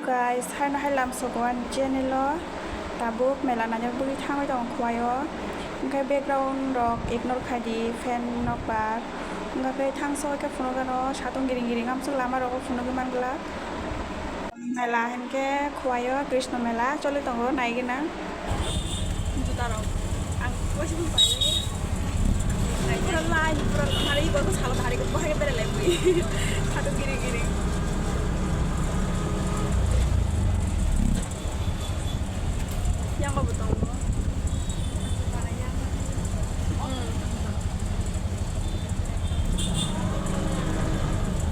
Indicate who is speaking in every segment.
Speaker 1: guys, hai lam sokan channel lo tabuk mela nanya bui thang mai dong khowai o ngai background rok ignore khai di fan nok bar ngai thang soi ka phone gano satong giring giring am sung lama rok phone ge mangla mela henke khowai o Krishna mela choli tongo nai gina juta rok ang kosi bung pai nai pura lai pura hari ko salo hari ko bahage bere le bui satong giring giring yang apa betul?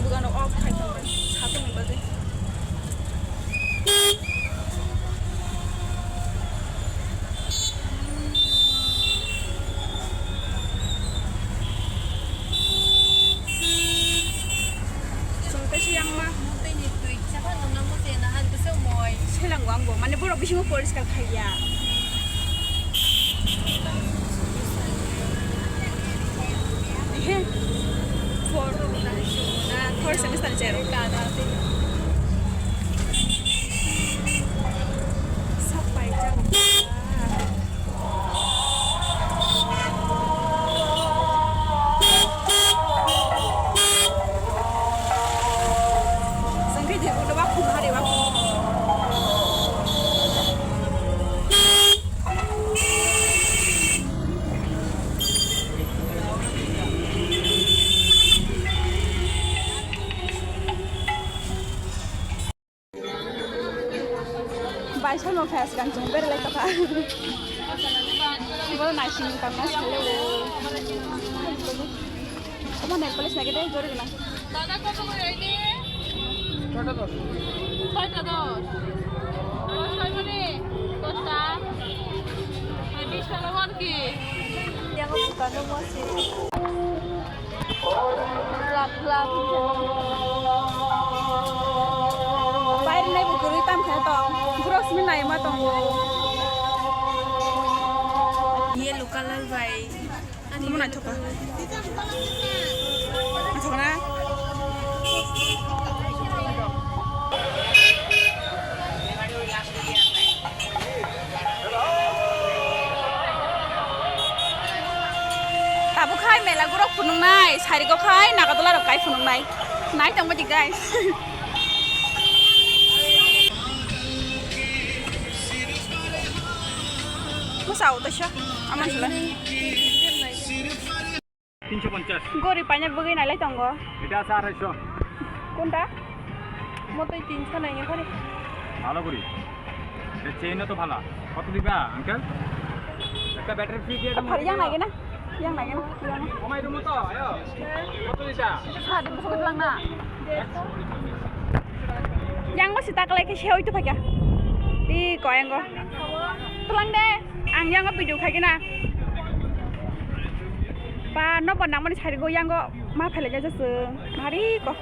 Speaker 1: Bukan off kayak teman, satu nih berarti. Sampai siang mah. Siapa nama senahan tu semua. Selang gua anggo, mana pun bisa mau polis kalau kaya. For semester zero. Sampai jam. Sangkai dia udah waktu hari waktu. Bài sau một phép càng chúng biết lấy tập à? Có nãy xin cầm nó xin lấy. Kamu naik polis naik deh, jori gimana? Dada kok kamu ini? Kata dos. Kata dos. Saya mana? Costa. Habis kalau ki. Yang aku bukan nomor sih. Lap. Bayar naik buku hitam kayak tong. Gross mina ya matong. Ye luka lal bay. Kamu nak coba? Nak coba na? Tabu khai mela gurok punung nai, sari ko khai, nakatola rok kai punung nai. Naik tong mati guys. Masau tuh sih, aman sih lah. 350 গরি pioneer বগই নাইলাই তঙ্গ
Speaker 2: এটা আছে 250
Speaker 1: কোনটা মতই 300 নাই এখানে
Speaker 2: ভালো করি এই চেইনও তো ভালো কত দিবা আঙ্কেল একটা ব্যাটারি ফ্রি দিয়ে দাও
Speaker 1: ভারি yang লাগে না yang লাগে না
Speaker 2: কমাই দেবো তো আয়ো কত দিতা
Speaker 1: সাড়ে 200 lang na yang masih tak lagi sih itu pakai di koyang go tulang deh ang yang apa video kayak gini pa nó còn nằm bên trái go yang go ma phải là cho sương mari ko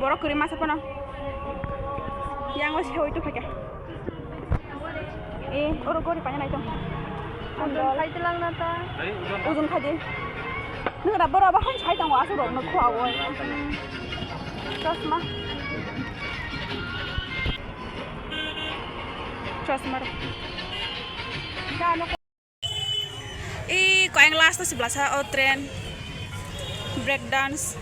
Speaker 1: brok kuri mas apa no yang go sih itu pakai orang kori panjang itu ujung khai tulang nata ujung khai deh nggak ada berapa kan saya tangguh asal orang nak khowai terus mah kau yang last tuh sebelah sana tren break dance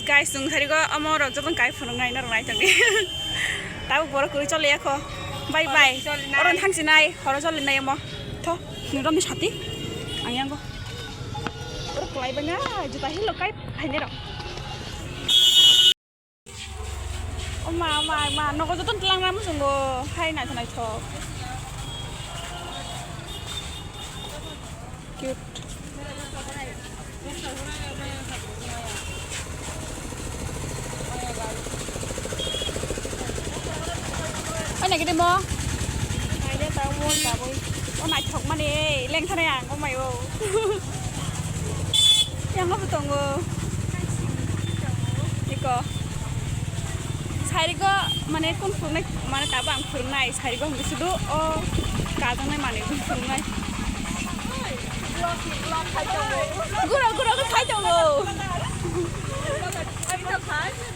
Speaker 1: guys tunggu hari kau amor rojok tuh kayak phone ngai nang ngai tadi tahu baru kuri coli aku bye bye orang thang sinai orang coli nai amo toh nurut nih hati angin kau orang kelai banyak juta hilo kayak hanya dong ma nó có rất lang lắm rồi hay này thằng này thọ cute anh này cái demo này để tao mua cả bôi con này thọc mà đi lên thằng này à con mày ô yang apa tuh Niko 사이가 만에 건 풀네 만에 따방 풀나이 사이가 무슨도 가정에 만에 풀나이 그러 가져고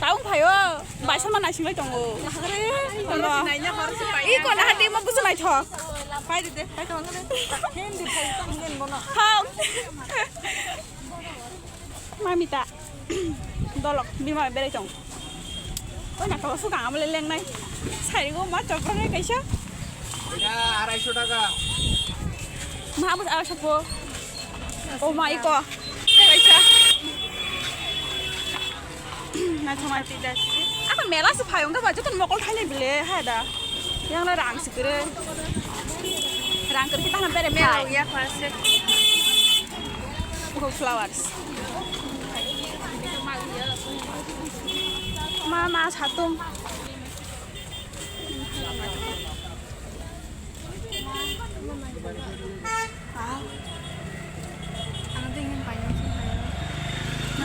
Speaker 1: tahu payo bahasa mana sih lah tunggu iko nah hati mau bukan aja pai deh pai kawan kan hindi pai tanggen bono mami tak dolok bima berai tong nak kalau suka ambil leng nai saya gua mau coba nih kaisa
Speaker 2: এটা 250 টাকা
Speaker 1: mah abis awas apa oh ma iko kaisa nah cuma tidak apa mela sih payung kan baju kan mokol tanya beli ada yang le rang segera rang kerja kita hampir mela ya pasti flowers mama satu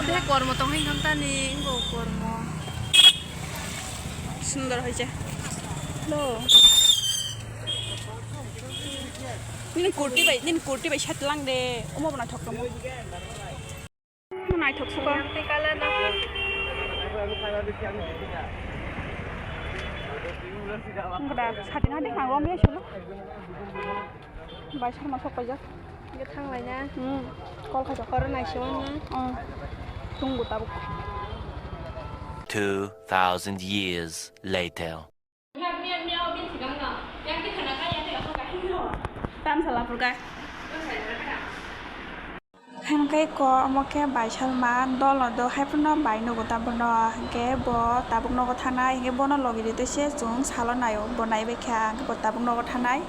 Speaker 3: Ada kormo tong hingam tani, go kormo.
Speaker 1: সুন্দর হয়েছে লো নিন kurti by সাত lung দে ওমো বনা ঠক মো নাই ঠক সুকা
Speaker 3: Kala na.
Speaker 1: ngada satin hade khang rom ye chulo bai sama sok paja
Speaker 3: Cái thằng này nha.
Speaker 1: kol kha
Speaker 3: Có này xuống nha.
Speaker 1: tunggu tabuk
Speaker 4: 2,000 years later.
Speaker 1: tam salah pulkai han kai ko amake bai salma dol do haipno bai no gota bono ke bo tabuk no gotha nai ke bono logi dite se jung salo nayo bonai be kha bo tabuk no gotha nai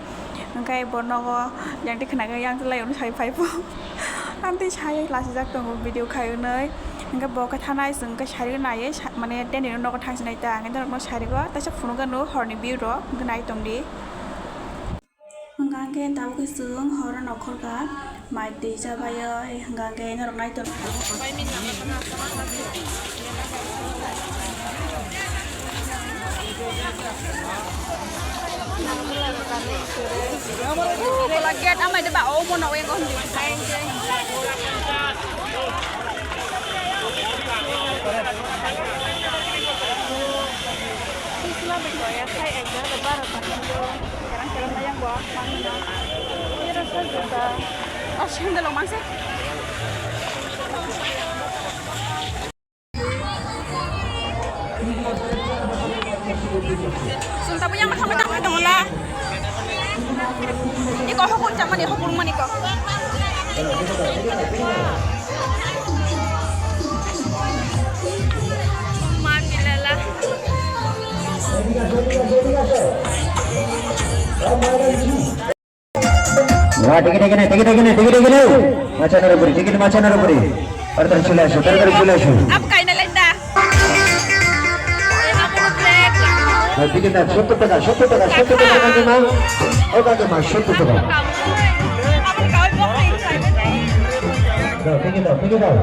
Speaker 1: kai bono go yang ti khna ga yang lai on sai phai pu anti chai la si jak tong video khai nai nga bo ka thanai sung ka chai nai mane den ni no ko thang sinai ta nga no chai go ta chak phunu ga no horni bi ro ngai tong di ngang ke tabuk ke sung hor no khol ka mai ti cha ba yo ngang ke no nai tong lagi amai de ba o mo no en kon di kai Krishna berdoa saya aja lebar pakindo sekarang yang buat mana ini rasa juga asyik dah lomang sih sunta punya macam-macam ada lah ini kau hukum zaman dia hukum mana kau
Speaker 5: Wah, tiket macam mana beri, tiket macam mana beri. Terus sudah su.
Speaker 1: Apa kainnya lenda?
Speaker 5: Tiket dah 70 taka kan memang. Oh kan memang 70 taka.
Speaker 1: Apa kau mau kain?
Speaker 5: Tiket dah.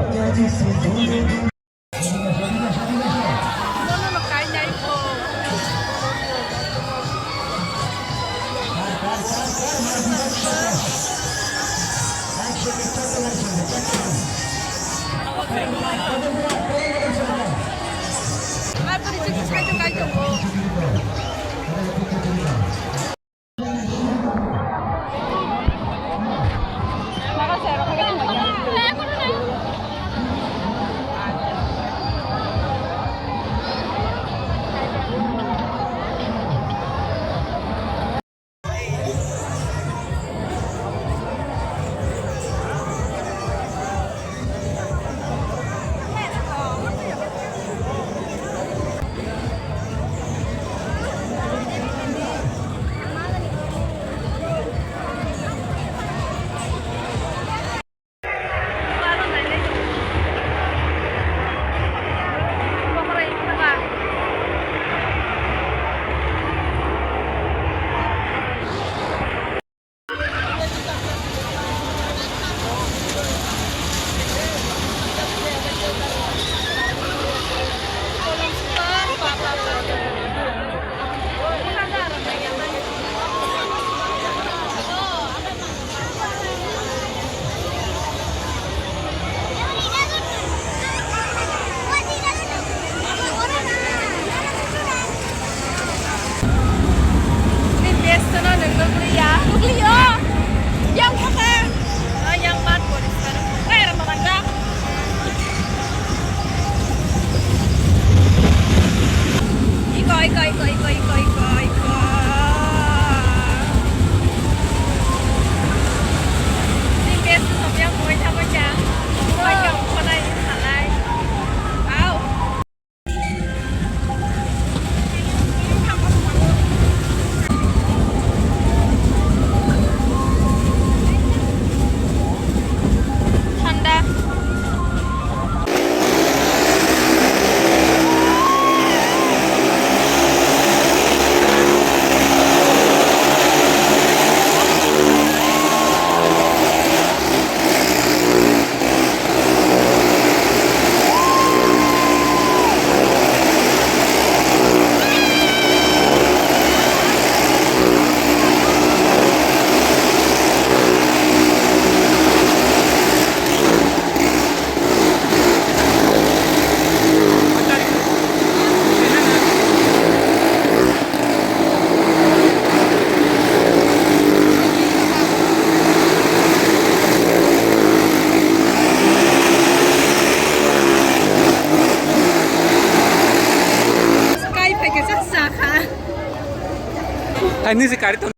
Speaker 6: আর নিচে গাড়ি তো